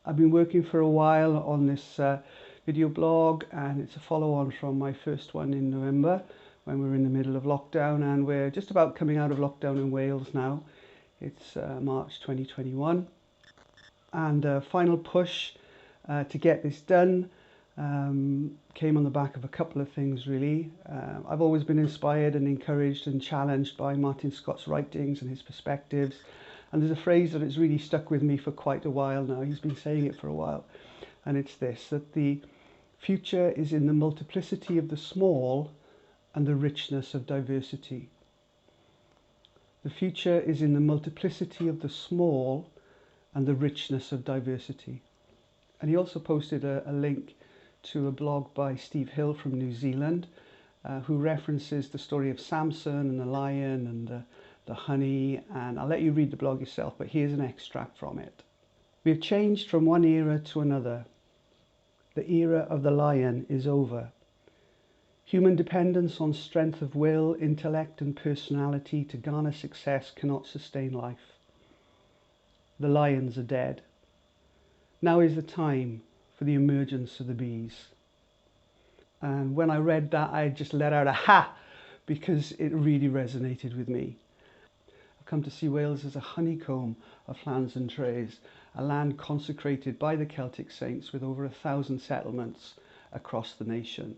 I've been working for a while on this video blog, and it's a follow-on from my first one in November when we were in the middle of lockdown, and we're just about coming out of lockdown in Wales now. It's March 2021, and a final push to get this done came on the back of a couple of things really. I've always been inspired and encouraged and challenged by Martin Scott's writings and his perspectives, and there's a phrase that has really stuck with me for quite a while now. He's been saying it for a while, and it's this: that the future is in the multiplicity of the small and the richness of diversity. The future is in the multiplicity of the small and the richness of diversity. And he also posted a link to a blog by Steve Hill from New Zealand, who references the story of Samson and the lion and the honey, and I'll let you read the blog yourself, but here's an extract from it. We have changed from one era to another. The era of the lion is over. Human dependence on strength of will, intellect and personality to garner success cannot sustain life. The lions are dead. Now is the time for the emergence of the bees. And when I read that, I just let out a ha, because it really resonated with me. I've come to see Wales as a honeycomb of lands and trays, a land consecrated by the Celtic saints with over 1,000 settlements across the nation.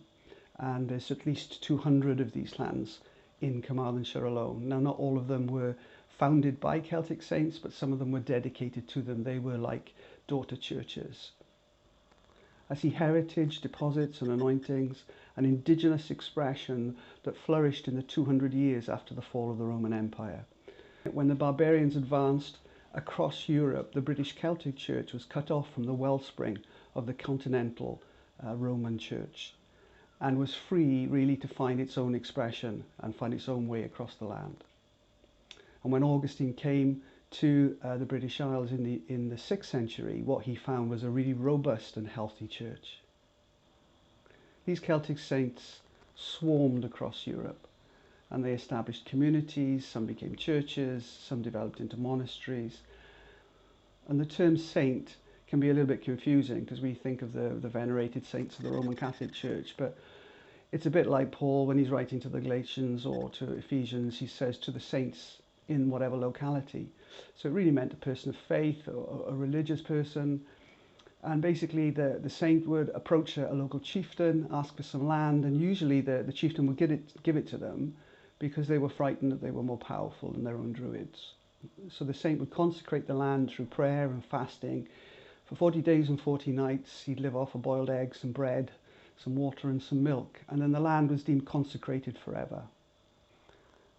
And there's at least 200 of these lands in Carmarthenshire alone. Now, not all of them were founded by Celtic saints, but some of them were dedicated to them. They were like daughter churches. I see heritage, deposits and anointings, an indigenous expression that flourished in the 200 years after the fall of the Roman Empire. When the barbarians advanced across Europe, the British Celtic Church was cut off from the wellspring of the continental Roman Church, and was free really to find its own expression and find its own way across the land. And when Augustine came to the British Isles in the 6th century, what he found was a really robust and healthy church. These Celtic saints swarmed across Europe, and they established communities. Some became churches, some developed into monasteries. And the term saint can be a little bit confusing because we think of the venerated saints of the Roman Catholic Church, but it's a bit like Paul when he's writing to the Galatians or to Ephesians. He says to the saints in whatever locality. So it really meant a person of faith or a religious person. And basically the saint would approach a local chieftain, ask for some land, and usually the chieftain would give it to them because they were frightened that they were more powerful than their own druids. So the saint would consecrate the land through prayer and fasting. For 40 days and 40 nights, he'd live off of boiled eggs and bread, some water and some milk, and then the land was deemed consecrated forever.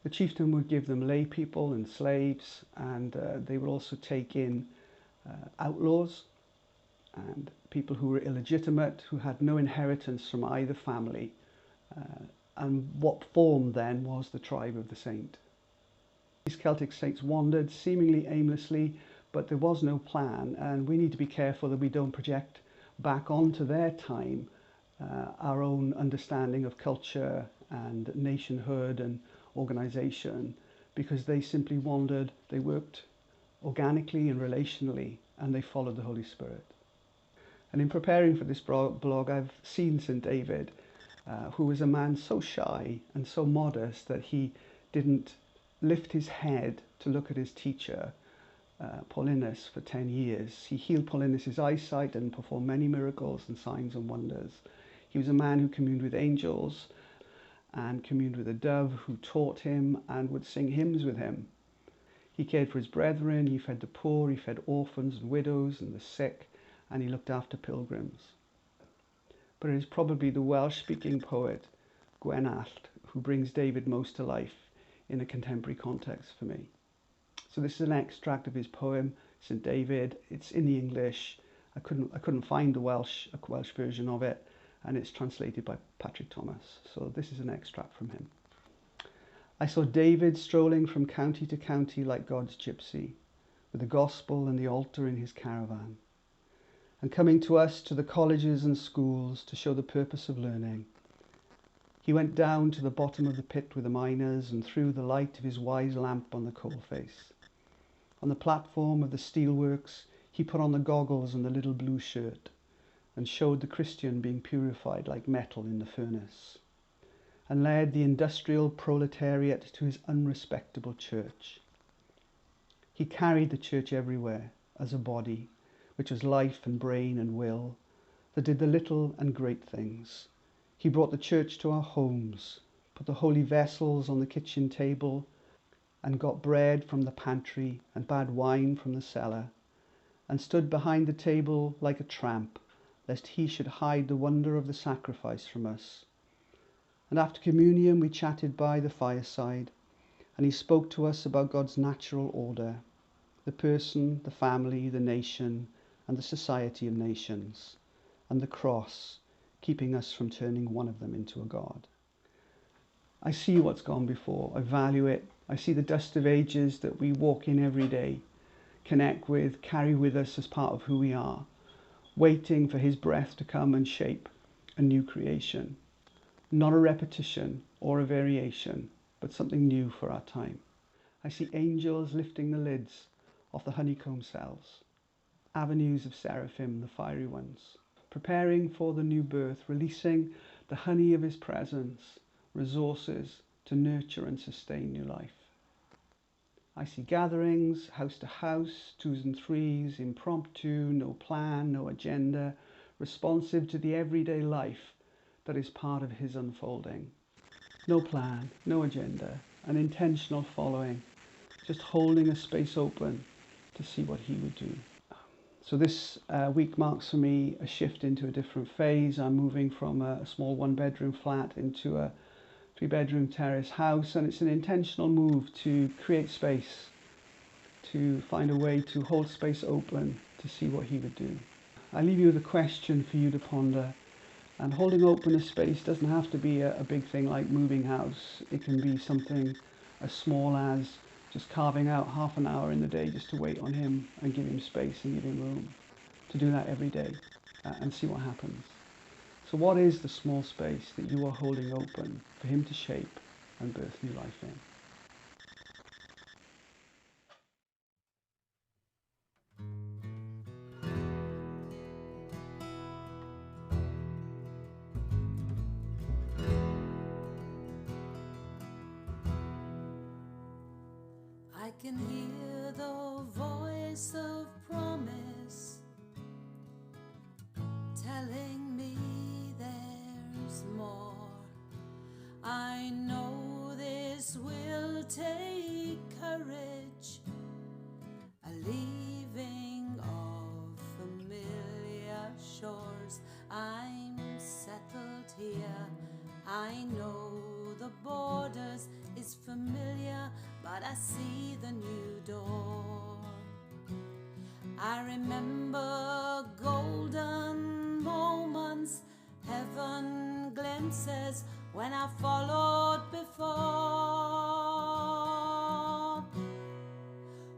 The chieftain would give them lay people and slaves, and they would also take in outlaws and people who were illegitimate, who had no inheritance from either family. And what formed then was the tribe of the saint. These Celtic saints wandered seemingly aimlessly, but there was no plan, and we need to be careful that we don't project back onto their time our own understanding of culture and nationhood and organisation, because they simply wandered, they worked organically and relationally, and they followed the Holy Spirit. And in preparing for this blog, I've seen St. David, who was a man so shy and so modest that he didn't lift his head to look at his teacher, Paulinus, for 10 years. He healed Paulinus' eyesight and performed many miracles and signs and wonders. He was a man who communed with angels and communed with a dove who taught him and would sing hymns with him. He cared for his brethren, he fed the poor, he fed orphans and widows and the sick, and he looked after pilgrims. But it is probably the Welsh-speaking poet Gwenallt who brings David most to life in a contemporary context for me. So this is an extract of his poem, St. David. It's in the English. I couldn't find a Welsh version of it, and it's translated by Patrick Thomas. So this is an extract from him. I saw David strolling from county to county like God's gypsy, with the gospel and the altar in his caravan, and coming to us, to the colleges and schools, to show the purpose of learning. He went down to the bottom of the pit with the miners and threw the light of his wise lamp on the coalface. On the platform of the steelworks, He put on the goggles and the little blue shirt and showed the Christian being purified like metal in the furnace, and led the industrial proletariat to his unrespectable church. He carried the church everywhere as a body, which was life and brain and will, that did the little and great things. He brought the church to our homes, put the holy vessels on the kitchen table, and got bread from the pantry and bad wine from the cellar, and stood behind the table like a tramp, lest he should hide the wonder of the sacrifice from us. And after communion we chatted by the fireside, and he spoke to us about God's natural order, the person, the family, the nation, and the society of nations, and the cross, keeping us from turning one of them into a god. I see what's gone before. I value it. I see the dust of ages that we walk in every day, connect with, carry with us as part of who we are, waiting for his breath to come and shape a new creation. Not a repetition or a variation, but something new for our time. I see angels lifting the lids off the honeycomb cells, avenues of seraphim, the fiery ones, preparing for the new birth, releasing the honey of his presence, resources to nurture and sustain new life. I see gatherings, house to house, twos and threes, impromptu, no plan, no agenda, responsive to the everyday life that is part of his unfolding. No plan, no agenda, an intentional following, just holding a space open to see what he would do. So this week marks for me a shift into a different phase. I'm moving from a small one-bedroom flat into a three-bedroom terrace house, and it's an intentional move to create space, to find a way to hold space open to see what he would do. I leave you with a question for you to ponder. And holding open a space doesn't have to be a big thing like moving house. It can be something as small as just carving out half an hour in the day just to wait on him and give him space and give him room. To do that every day and see what happens. So what is the small space that you are holding open for him to shape and birth new life in? I can hear the voice of promise telling me there's more. I know this will take courage, a leaving of familiar shores. I'm settled here, I know the borders is familiar, but I see the new door. I remember golden moments, heaven glimpses when I followed before.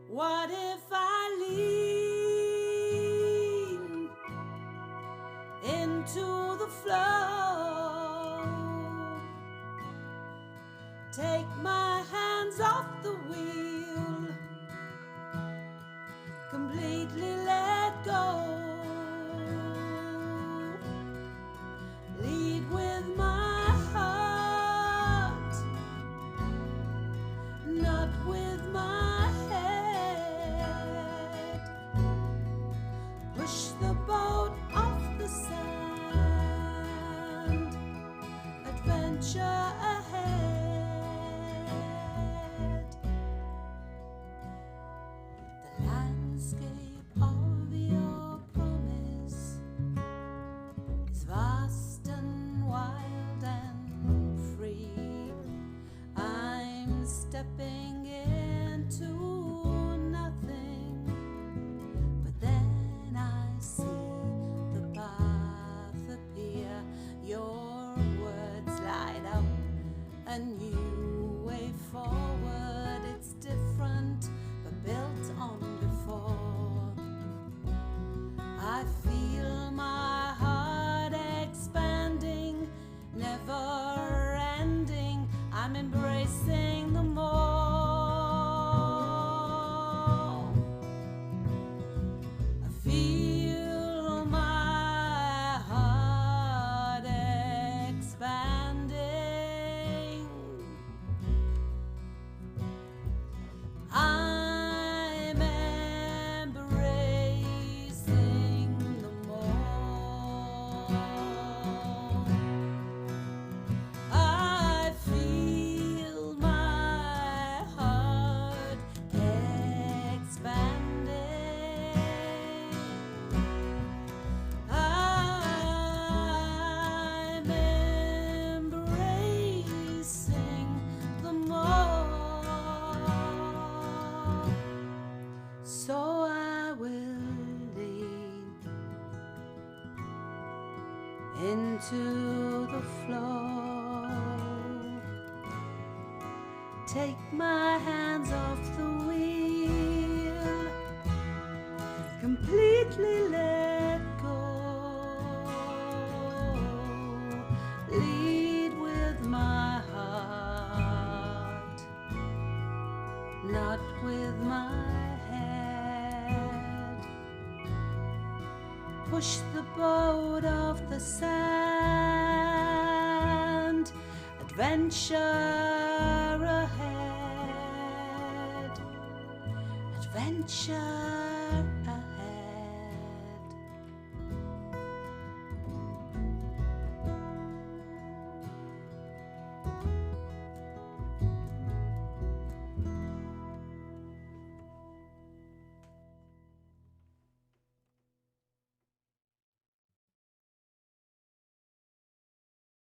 What if I lean into the flow? Take my hands off the wheel, completely let go. Lead with my heart, not with my head. Push the boat off the sand, adventure ahead. Landscape of your promise is vast and wild and free. I'm stepping into nothing, but then I see the path appear. Your words light up a new way forward. It's different, but built on before. I feel my heart expanding, never ending. I'm embracing the more. A into the flow. Take my hands off the wheel, completely let go. Lead with my heart, not with my head. Push the boat off the sand, adventure ahead, adventure ahead.